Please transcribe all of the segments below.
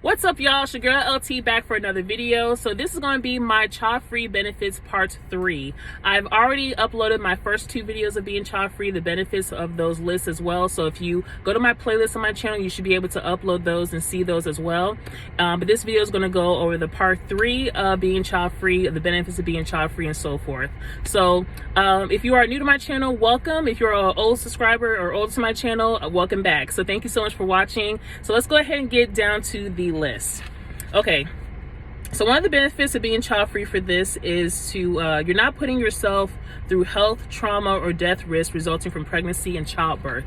What's up, y'all? It's your girl LT back for another video. So this is going to be my child-free benefits part 3. I've already uploaded my first 2 videos of being child-free, the benefits of those lists as well. So if you go to my playlist on my channel, you should be able to upload those and see those as well. But this video is going to go over the part 3 of being child-free, the benefits of being child-free, and so forth. So if you are new to my channel, welcome. If you're an old subscriber or old to my channel, welcome back. So thank you so much for watching. So let's go ahead and get down to the list. Okay, so one of the benefits of being child-free for this is to you're not putting yourself through health, trauma, or death risk resulting from pregnancy and childbirth.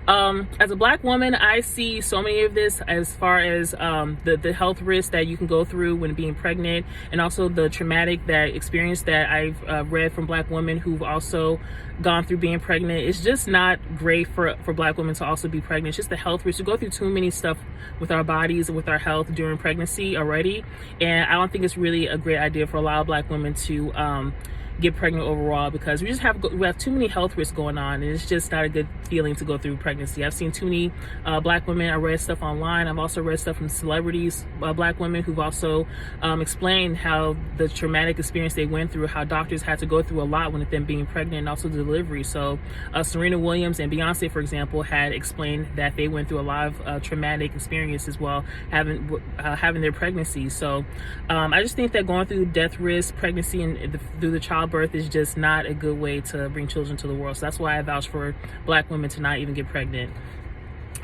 As a Black woman, I see so many of this as far as the health risks that you can go through when being pregnant, and also the traumatic experience that I've read from Black women who've also gone through being pregnant. It's just not great for Black women to also be pregnant. It's just the health risk. We go through too many stuff with our bodies and with our health during pregnancy already, and I don't think it's really a great idea for a lot of Black women to get pregnant overall, because we have too many health risks going on, and it's just not a good feeling to go through pregnancy. I've seen too many Black women. I read stuff online. I've also read stuff from celebrities, Black women who've also explained how the traumatic experience they went through, how doctors had to go through a lot when them being pregnant, and also the delivery. So Serena Williams and Beyonce, for example, had explained that they went through a lot of traumatic experiences while having their pregnancy. So I just think that going through death risk, pregnancy, and through the childbirth is just not a good way to bring children to the world. So that's why I vouch for Black women to not even get pregnant.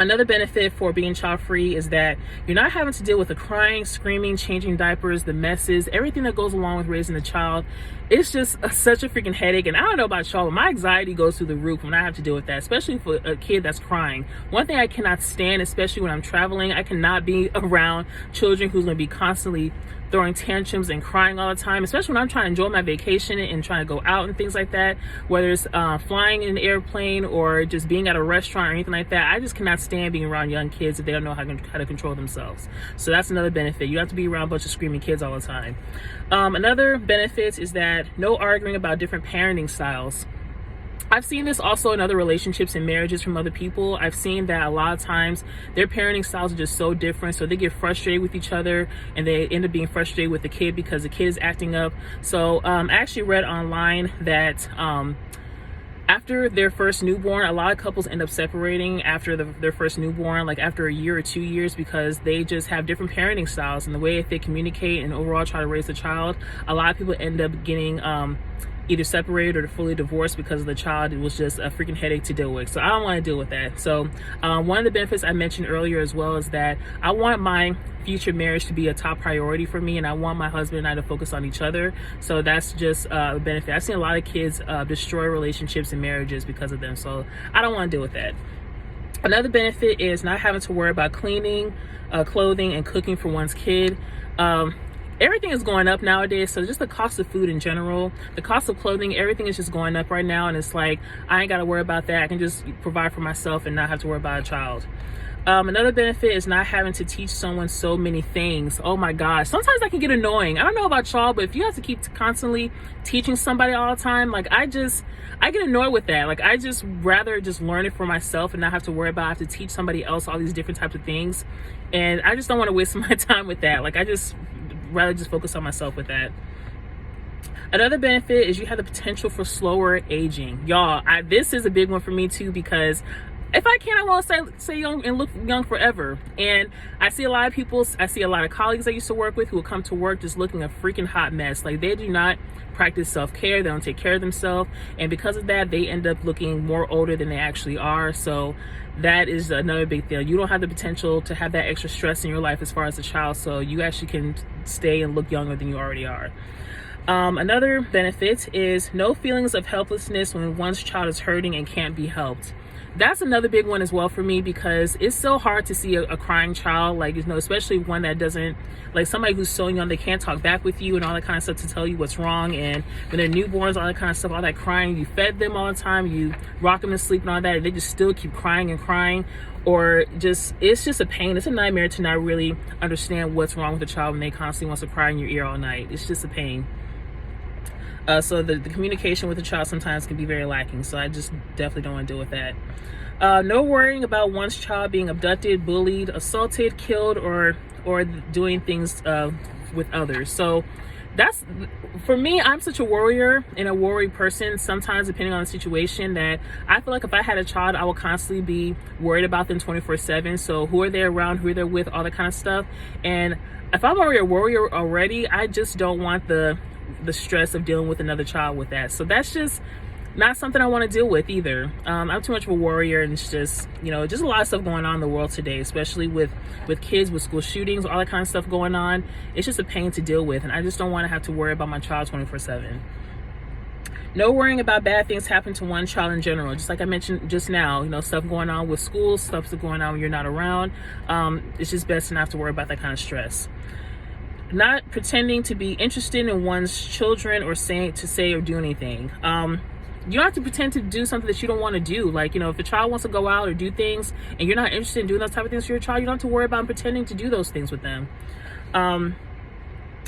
Another benefit for being child-free is that you're not having to deal with the crying, screaming, changing diapers, the messes, everything that goes along with raising a child. It's just such a freaking headache. And I don't know about y'all, but my anxiety goes through the roof when I have to deal with that, especially for a kid that's crying. One thing I cannot stand, especially when I'm traveling, I cannot be around children who's going to be constantly throwing tantrums and crying all the time, especially when I'm trying to enjoy my vacation and trying to go out and things like that, whether it's flying in an airplane or just being at a restaurant or anything like that. I just cannot stand being around young kids if they don't know how to control themselves. So that's another benefit. You don't have to be around a bunch of screaming kids all the time. Another benefit is that no arguing about different parenting styles. I've seen this also in other relationships and marriages from other people. I've seen that a lot of times their parenting styles are just so different, so they get frustrated with each other, and they end up being frustrated with the kid because the kid is acting up. So I actually read online that after their first newborn, a lot of couples end up separating after their first newborn, like after a year or 2 years, because they just have different parenting styles and the way that they communicate and overall try to raise a child. A lot of people end up getting either separated or fully divorced because the child was just a freaking headache to deal with. So I don't want to deal with that. So one of the benefits I mentioned earlier as well is that I want my future marriage to be a top priority for me, and I want my husband and I to focus on each other. So that's just a benefit. I've seen a lot of kids destroy relationships and marriages because of them. So I don't want to deal with that. Another benefit is not having to worry about cleaning, clothing, and cooking for one's kid. Everything is going up nowadays, so just the cost of food in general, the cost of clothing, everything is just going up right now, and it's like, I ain't got to worry about that. I can just provide for myself and not have to worry about a child. Another benefit is not having to teach someone so many things. Oh my gosh, sometimes that can get annoying. I don't know about y'all, but if you have to keep constantly teaching somebody all the time, like I get annoyed with that. Like I just rather just learn it for myself and not have to worry about I have to teach somebody else all these different types of things. And I just don't want to waste my time with that. Like I just rather just focus on myself with that. Another benefit is you have the potential for slower aging. Y'all, this is a big one for me too, because if I can, I want to stay young and look young forever. And I see a lot of people, I see a lot of colleagues I used to work with who will come to work just looking a freaking hot mess. Like they do not practice self-care, they don't take care of themselves, and because of that they end up looking more older than they actually are. So that is another big deal. You don't have the potential to have that extra stress in your life as far as a child, so you actually can stay and look younger than you already are. Another benefit is no feelings of helplessness when one's child is hurting and can't be helped. That's another big one as well for me, because it's so hard to see a crying child, like, you know, especially one that doesn't, like somebody who's so young they can't talk back with you and all that kind of stuff to tell you what's wrong. And when they're newborns, all that kind of stuff, all that crying, you fed them all the time, you rock them to sleep and all that, and they just still keep crying and crying. Or just, it's just a pain. It's a nightmare to not really understand what's wrong with a child when they constantly wants to cry in your ear all night. It's just a pain. So the communication with the child sometimes can be very lacking. So I just definitely don't want to deal with that. No worrying about one's child being abducted, bullied, assaulted, killed, or doing things with others. So that's, for me, I'm such a worrier and a worry person sometimes, depending on the situation, that I feel like if I had a child, I would constantly be worried about them 24/7. So who are they around, who are they with, all that kind of stuff. And if I'm already a worrier already, I just don't want the stress of dealing with another child with that. So that's just not something I want to deal with either. I'm too much of a warrior, and it's just, just a lot of stuff going on in the world today, especially with kids, with school shootings, all that kind of stuff going on. It's just a pain to deal with, and I just don't want to have to worry about my child 24/7. No worrying about bad things happen to one child in general. Just like I mentioned just now, stuff going on with school, stuff that's going on when you're not around. It's just best to not have to worry about that kind of stress. Not pretending to be interested in one's children or say or do anything. You don't have to pretend to do something that you don't want to do. Like, if a child wants to go out or do things and you're not interested in doing those type of things for your child, you don't have to worry about pretending to do those things with them.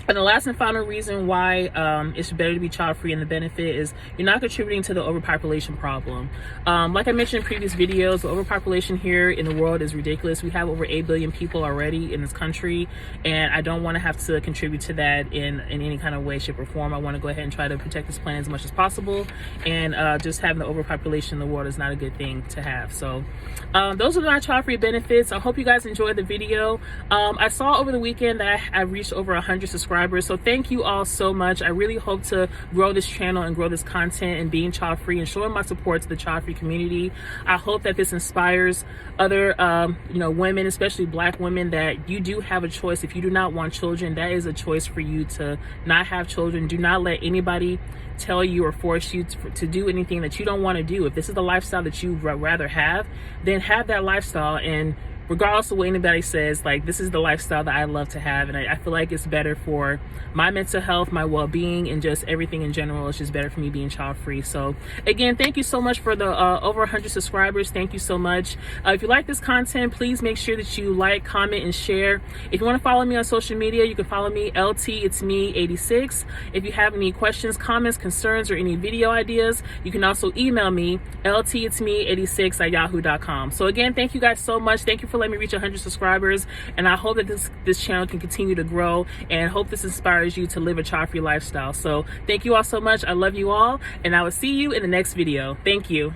And the last and final reason why it's better to be child-free and the benefit is you're not contributing to the overpopulation problem. Like I mentioned in previous videos, the overpopulation here in the world is ridiculous. We have over 8 billion people already in this country, and I don't want to have to contribute to that in any kind of way, shape, or form. I want to go ahead and try to protect this planet as much as possible, and just having the overpopulation in the world is not a good thing to have. So those are my child-free benefits. I hope you guys enjoyed the video. I saw over the weekend that I reached over 100 subscribers. So thank you all so much. I really hope to grow this channel and grow this content and being child-free and showing my support to the child-free community. I hope that this inspires other women, especially Black women, that you do have a choice. If you do not want children, that is a choice for you to not have children. Do not let anybody tell you or force you to do anything that you don't want to do. If this is the lifestyle that you rather have, then have that lifestyle, and regardless of what anybody says, like, this is the lifestyle that I love to have, and I feel like it's better for my mental health, my well-being, and just everything in general. It's just better for me being child-free. So again, thank you so much for the over 100 subscribers. Thank you so much. If you like this content, please make sure that you like, comment, and share. If you want to follow me on social media, you can follow me, LT It's Me 86. If you have any questions, comments, concerns, or any video ideas, you can also email me, ltitsme86@yahoo.com. So again, thank you guys so much. Thank you for letting me reach 100 subscribers, and I hope that this channel can continue to grow, and hope this inspires you to live a child-free lifestyle. So thank you all so much. I love you all, and I will see you in the next video. Thank you.